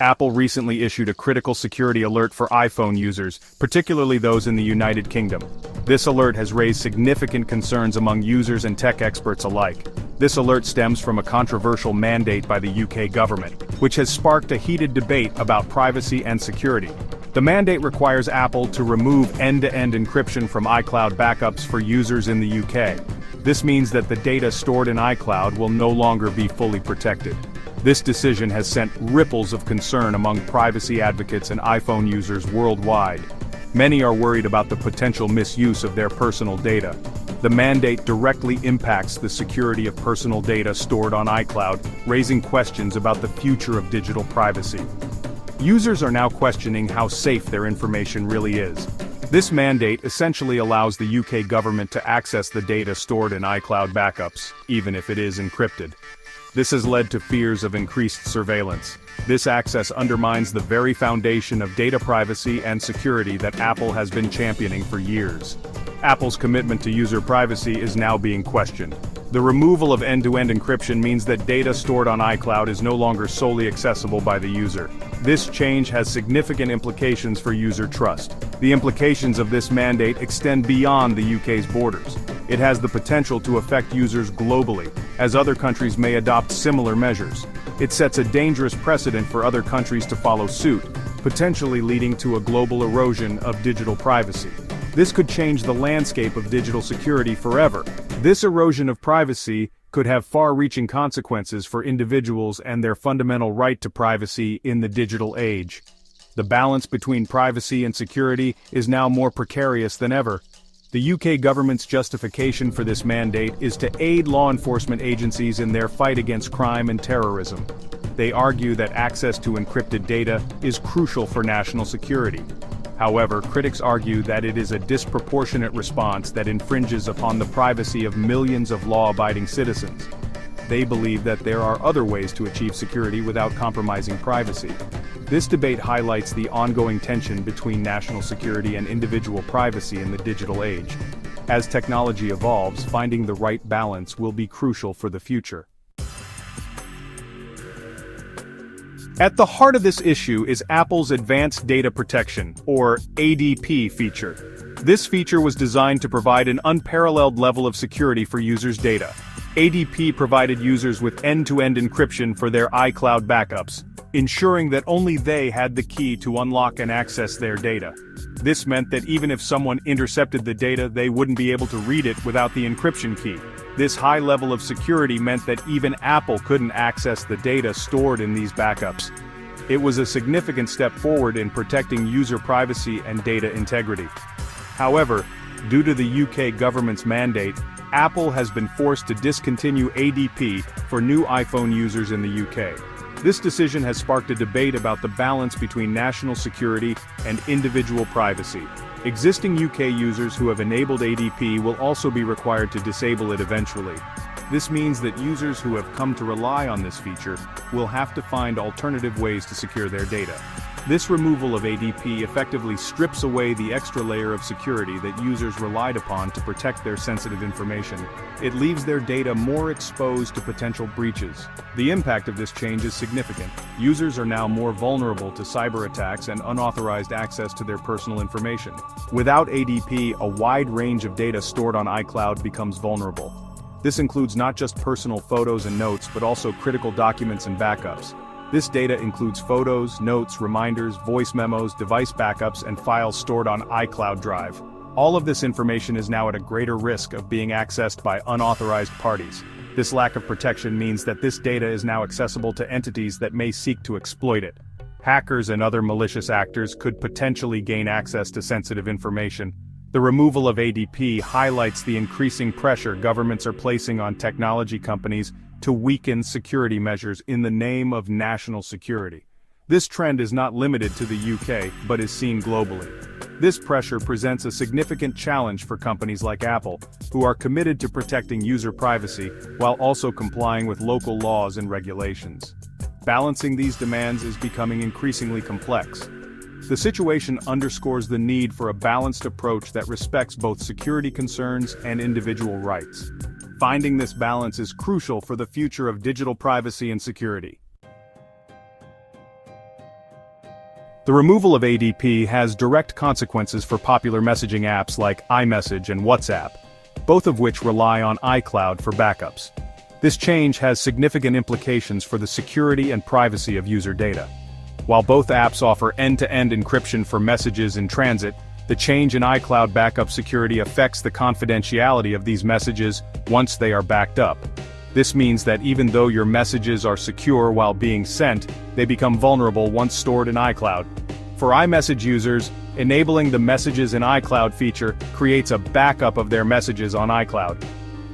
Apple recently issued a critical security alert for iPhone users, particularly those in the United Kingdom. This alert has raised significant concerns among users and tech experts alike. This alert stems from a controversial mandate by the UK government, which has sparked a heated debate about privacy and security. The mandate requires Apple to remove end-to-end encryption from iCloud backups for users in the UK. This means that the data stored in iCloud will no longer be fully protected. This decision has sent ripples of concern among privacy advocates and iPhone users worldwide. Many are worried about the potential misuse of their personal data. The mandate directly impacts the security of personal data stored on iCloud, raising questions about the future of digital privacy. Users are now questioning how safe their information really is. This mandate essentially allows the UK government to access the data stored in iCloud backups, even if it is encrypted. This has led to fears of increased surveillance. This access undermines the very foundation of data privacy and security that Apple has been championing for years. Apple's commitment to user privacy is now being questioned. The removal of end-to-end encryption means that data stored on iCloud is no longer solely accessible by the user. This change has significant implications for user trust. The implications of this mandate extend beyond the UK's borders. It has the potential to affect users globally, as other countries may adopt similar measures. It sets a dangerous precedent for other countries to follow suit, potentially leading to a global erosion of digital privacy. This could change the landscape of digital security forever. This erosion of privacy could have far-reaching consequences for individuals and their fundamental right to privacy in the digital age. The balance between privacy and security is now more precarious than ever. The UK government's justification for this mandate is to aid law enforcement agencies in their fight against crime and terrorism. They argue that access to encrypted data is crucial for national security. However, critics argue that it is a disproportionate response that infringes upon the privacy of millions of law-abiding citizens. They believe that there are other ways to achieve security without compromising privacy. This debate highlights the ongoing tension between national security and individual privacy in the digital age. As technology evolves, finding the right balance will be crucial for the future. At the heart of this issue is Apple's Advanced Data Protection, or ADP feature. This feature was designed to provide an unparalleled level of security for users' data. ADP provided users with end-to-end encryption for their iCloud backups, ensuring that only they had the key to unlock and access their data. This meant that even if someone intercepted the data, they wouldn't be able to read it without the encryption key. This high level of security meant that even Apple couldn't access the data stored in these backups. It was a significant step forward in protecting user privacy and data integrity. However, due to the UK government's mandate, Apple has been forced to discontinue ADP for new iPhone users in the UK. This decision has sparked a debate about the balance between national security and individual privacy. Existing UK users who have enabled ADP will also be required to disable it eventually. This means that users who have come to rely on this feature will have to find alternative ways to secure their data. This removal of ADP effectively strips away the extra layer of security that users relied upon to protect their sensitive information. It leaves their data more exposed to potential breaches. The impact of this change is significant. Users are now more vulnerable to cyber attacks and unauthorized access to their personal information. Without ADP, a wide range of data stored on iCloud becomes vulnerable. This includes not just personal photos and notes, but also critical documents and backups. This data includes photos, notes, reminders, voice memos, device backups, and files stored on iCloud Drive. All of this information is now at a greater risk of being accessed by unauthorized parties. This lack of protection means that this data is now accessible to entities that may seek to exploit it. Hackers and other malicious actors could potentially gain access to sensitive information. The removal of ADP highlights the increasing pressure governments are placing on technology companies to weaken security measures in the name of national security. This trend is not limited to the UK, but is seen globally. This pressure presents a significant challenge for companies like Apple, who are committed to protecting user privacy while also complying with local laws and regulations. Balancing these demands is becoming increasingly complex. The situation underscores the need for a balanced approach that respects both security concerns and individual rights. Finding this balance is crucial for the future of digital privacy and security. The removal of ADP has direct consequences for popular messaging apps like iMessage and WhatsApp, both of which rely on iCloud for backups. This change has significant implications for the security and privacy of user data. While both apps offer end-to-end encryption for messages in transit, the change in iCloud backup security affects the confidentiality of these messages once they are backed up. This means that even though your messages are secure while being sent, they become vulnerable once stored in iCloud. For iMessage users, enabling the Messages in iCloud feature creates a backup of their messages on iCloud.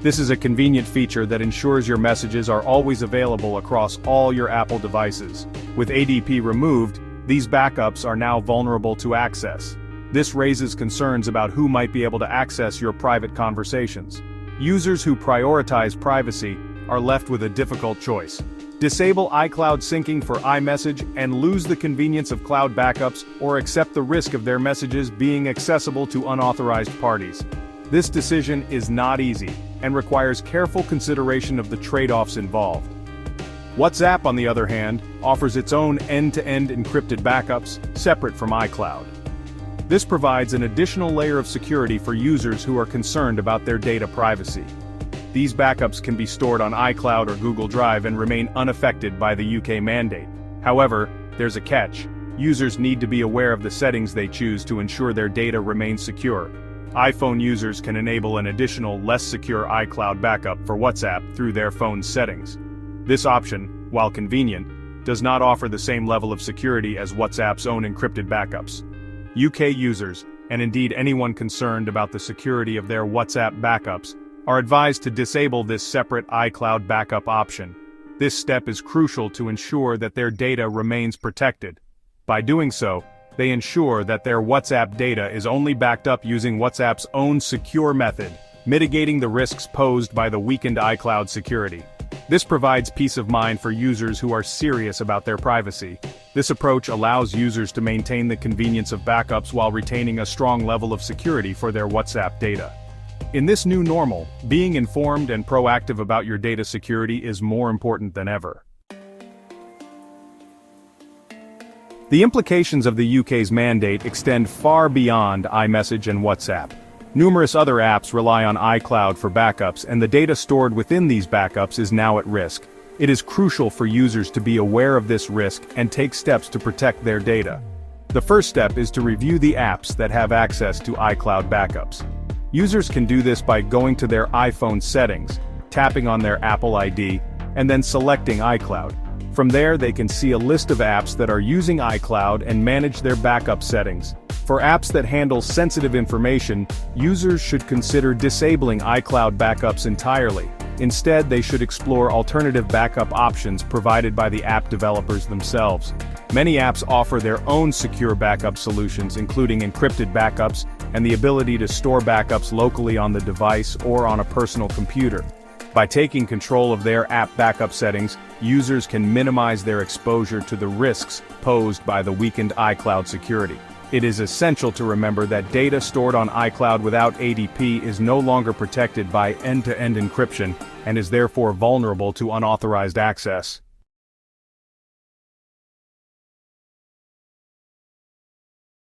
This is a convenient feature that ensures your messages are always available across all your Apple devices. With ADP removed, these backups are now vulnerable to access. This raises concerns about who might be able to access your private conversations. Users who prioritize privacy are left with a difficult choice. Disable iCloud syncing for iMessage and lose the convenience of cloud backups, or accept the risk of their messages being accessible to unauthorized parties. This decision is not easy, and requires careful consideration of the trade-offs involved. WhatsApp, on the other hand, offers its own end-to-end encrypted backups, separate from iCloud. This provides an additional layer of security for users who are concerned about their data privacy. These backups can be stored on iCloud or Google Drive and remain unaffected by the UK mandate. However, there's a catch. Users need to be aware of the settings they choose to ensure their data remains secure. iPhone users can enable an additional, less secure iCloud backup for WhatsApp through their phone's settings. This option, while convenient, does not offer the same level of security as WhatsApp's own encrypted backups. UK users, and indeed anyone concerned about the security of their WhatsApp backups, are advised to disable this separate iCloud backup option. This step is crucial to ensure that their data remains protected. By doing so, they ensure that their WhatsApp data is only backed up using WhatsApp's own secure method, mitigating the risks posed by the weakened iCloud security. This provides peace of mind for users who are serious about their privacy. This approach allows users to maintain the convenience of backups while retaining a strong level of security for their WhatsApp data. In this new normal, being informed and proactive about your data security is more important than ever. The implications of the UK's mandate extend far beyond iMessage and WhatsApp. Numerous other apps rely on iCloud for backups, and the data stored within these backups is now at risk. It is crucial for users to be aware of this risk and take steps to protect their data. The first step is to review the apps that have access to iCloud backups. Users can do this by going to their iPhone settings, tapping on their Apple ID, and then selecting iCloud. From there, they can see a list of apps that are using iCloud and manage their backup settings. For apps that handle sensitive information, users should consider disabling iCloud backups entirely. Instead, they should explore alternative backup options provided by the app developers themselves. Many apps offer their own secure backup solutions, including encrypted backups and the ability to store backups locally on the device or on a personal computer. By taking control of their app backup settings, users can minimize their exposure to the risks posed by the weakened iCloud security. It is essential to remember that data stored on iCloud without ADP is no longer protected by end-to-end encryption and is therefore vulnerable to unauthorized access.